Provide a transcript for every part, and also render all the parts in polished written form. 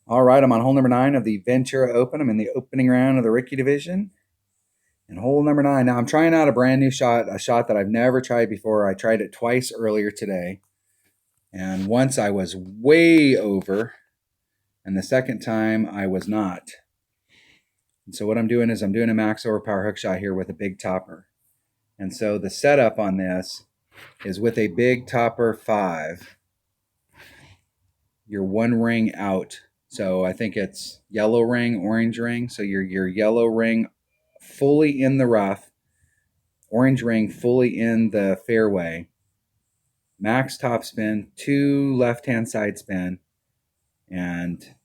All right, I'm on hole number 9 of the Ventura Open. I'm in the opening round of the rookie division. And hole number 9. Now I'm trying out a brand new shot, a shot that I've never tried before. I tried it twice earlier today. And once I was way over, and the second time I was not. And so what I'm doing is I'm doing a max overpower hook shot here with a big topper. And so the setup on this is with a big topper 5. You're one ring out. So I think it's yellow ring, orange ring. So your yellow ring fully in the rough, orange ring fully in the fairway, max top spin, 2 left-hand side spin, and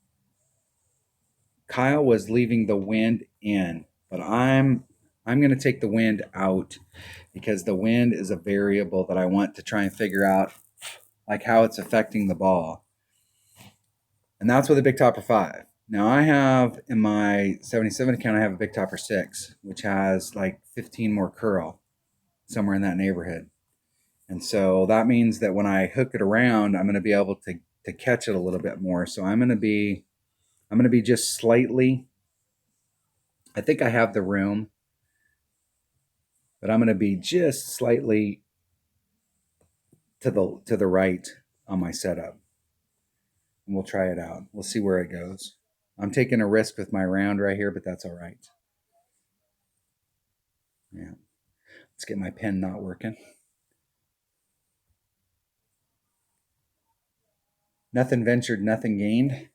Kyle was leaving the wind in, but I'm going to take the wind out because the wind is a variable that I want to try and figure out like how it's affecting the ball. And that's with a big topper 5. Now I have in my 77 account, I have a big topper 6, which has like 15 more curl, somewhere in that neighborhood. And so that means that when I hook it around, I'm going to be able to catch it a little bit more. So I'm going to be just slightly, I think I have the room, but I'm going to be just slightly to the right on my setup. And we'll try it out. We'll see where it goes. I'm taking a risk with my round right here, but that's all right. Yeah. Let's get my pen not working. Nothing ventured, nothing gained.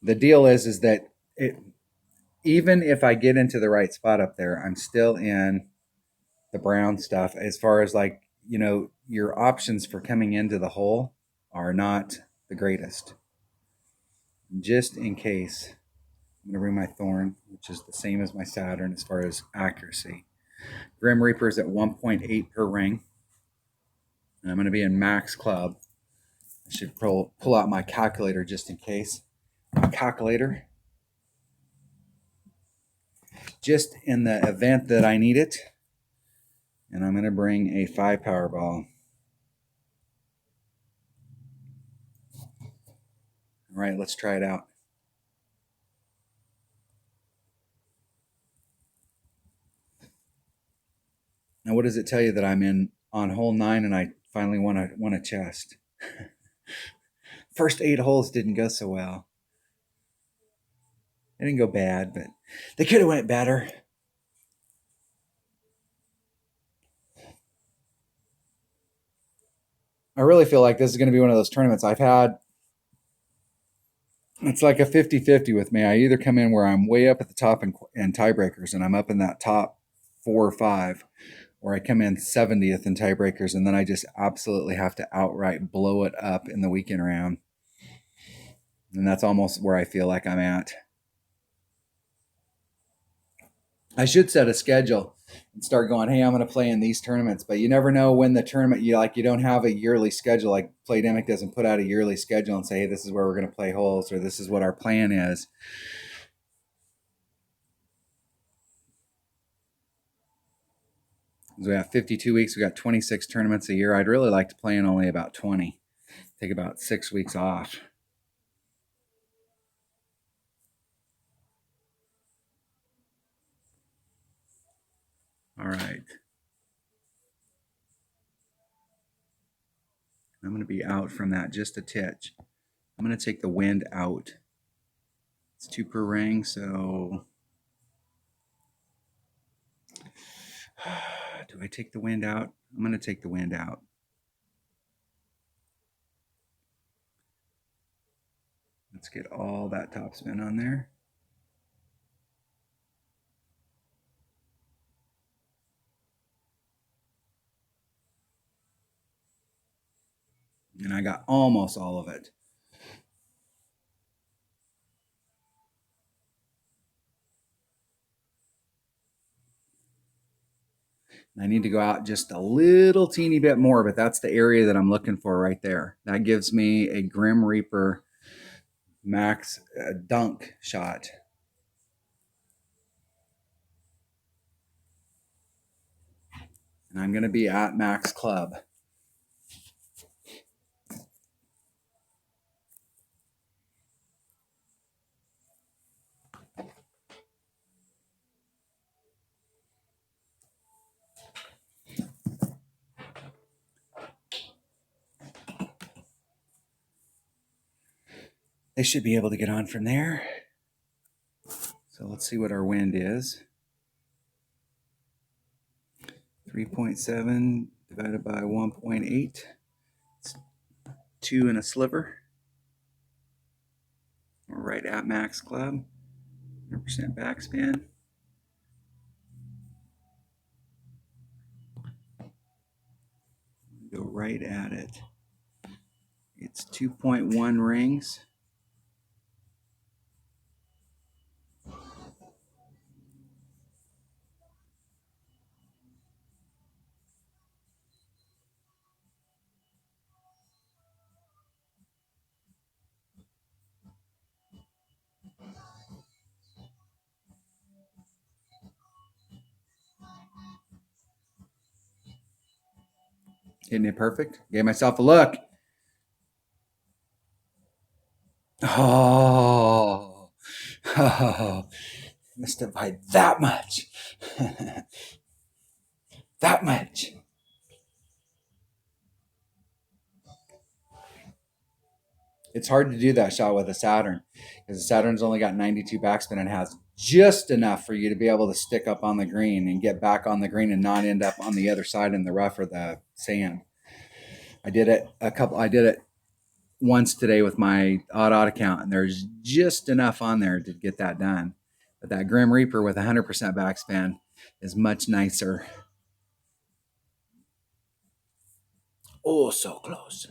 The deal is that even if I get into the right spot up there, I'm still in the brown stuff as far as like, your options for coming into the hole are not the greatest. Just in case, I'm going to bring my Thorn, which is the same as my Saturn as far as accuracy. Grim Reaper is at 1.8 per ring. And I'm going to be in max club. I should pull out my calculator just in case. My calculator. Just in the event that I need it. And I'm going to bring a 5 power ball. All right, let's try it out. Now, what does it tell you that I'm in on hole 9 and I finally won a chest? First 8 holes didn't go so well. They didn't go bad, but they could have went better. I really feel like this is going to be one of those tournaments I've had. It's like a 50-50 with me. I either come in where I'm way up at the top in tiebreakers and I'm up in that top 4 or 5, or I come in 70th in tiebreakers and then I just absolutely have to outright blow it up in the weekend round. And that's almost where I feel like I'm at. I should set a schedule and start going, hey, I'm going to play in these tournaments. But you never know when the tournament, you don't have a yearly schedule. Like Playdemic doesn't put out a yearly schedule and say, hey, this is where we're going to play holes, or this is what our plan is. So we have 52 weeks. We got 26 tournaments a year. I'd really like to play in only about 20. Take about 6 weeks off. All right. I'm going to be out from that just a titch. I'm going to take the wind out. It's 2 per ring, so do I take the wind out? I'm going to take the wind out. Let's get all that topspin on there. And I got almost all of it. I need to go out just a little teeny bit more, but that's the area that I'm looking for right there. That gives me a Grim Reaper max dunk shot. And I'm going to be at max club. they should be able to get on from there. So let's see what our wind is. 3.7 divided by 1.8. It's 2 and a sliver. We're right at max club. 100% backspin. Go right at it. It's 2.1 rings. Hitting it perfect. Gave myself a look. Oh, missed it by that much. That much. It's hard to do that shot with a Saturn because the Saturn's only got 92 backspin and has just enough for you to be able to stick up on the green and get back on the green and not end up on the other side in the rough or the sand. I did it once today with my odd account, and there's just enough on there to get that done. But that Grim Reaper with 100% backspin is much nicer. Oh, so close.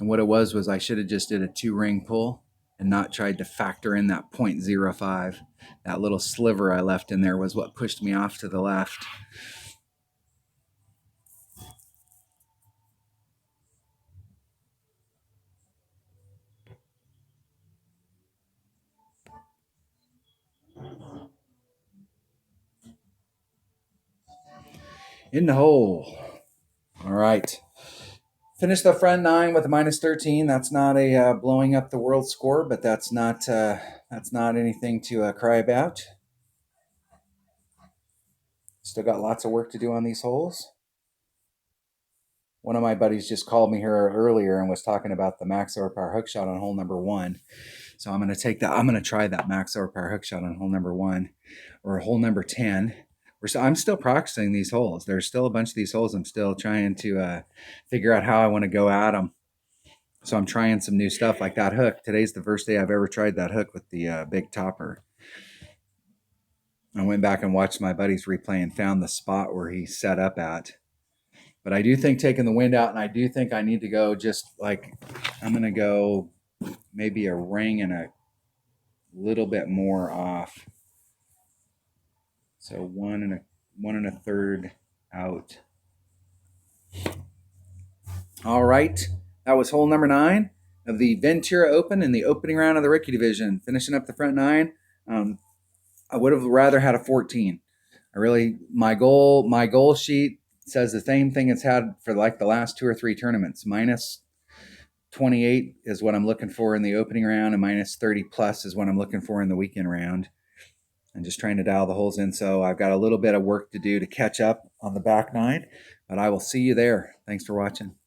And what it was I should have just did a 2-ring pull and not tried to factor in that 0.05. That little sliver I left in there was what pushed me off to the left. In the hole. All right. Finished the front 9 with a -13. That's not a blowing up the world score, but that's not anything to cry about. Still got lots of work to do on these holes. One of my buddies just called me here earlier and was talking about the max overpower hook shot on hole number 1. So I'm going to take that. I'm going to try that max overpower hook shot on hole number 1 or hole number 10. I'm still practicing these holes. There's still a bunch of these holes I'm still trying to figure out how I want to go at them. So I'm trying some new stuff like that hook. Today's the first day I've ever tried that hook with the big topper. I went back and watched my buddy's replay and found the spot where he set up at. But I do think taking the wind out, and I do think I need to go just like, I'm going to go maybe a ring and a little bit more off. So 1 1/3 out. All right. That was hole number 9 of the Ventura Open in the opening round of the rookie division. Finishing up the front 9. I would have rather had a 14. My goal sheet says the same thing it's had for like the last 2 or 3 tournaments. -28 is what I'm looking for in the opening round, and -30 plus is what I'm looking for in the weekend round. I'm just trying to dial the holes in. So I've got a little bit of work to do to catch up on the back 9, but I will see you there. Thanks for watching.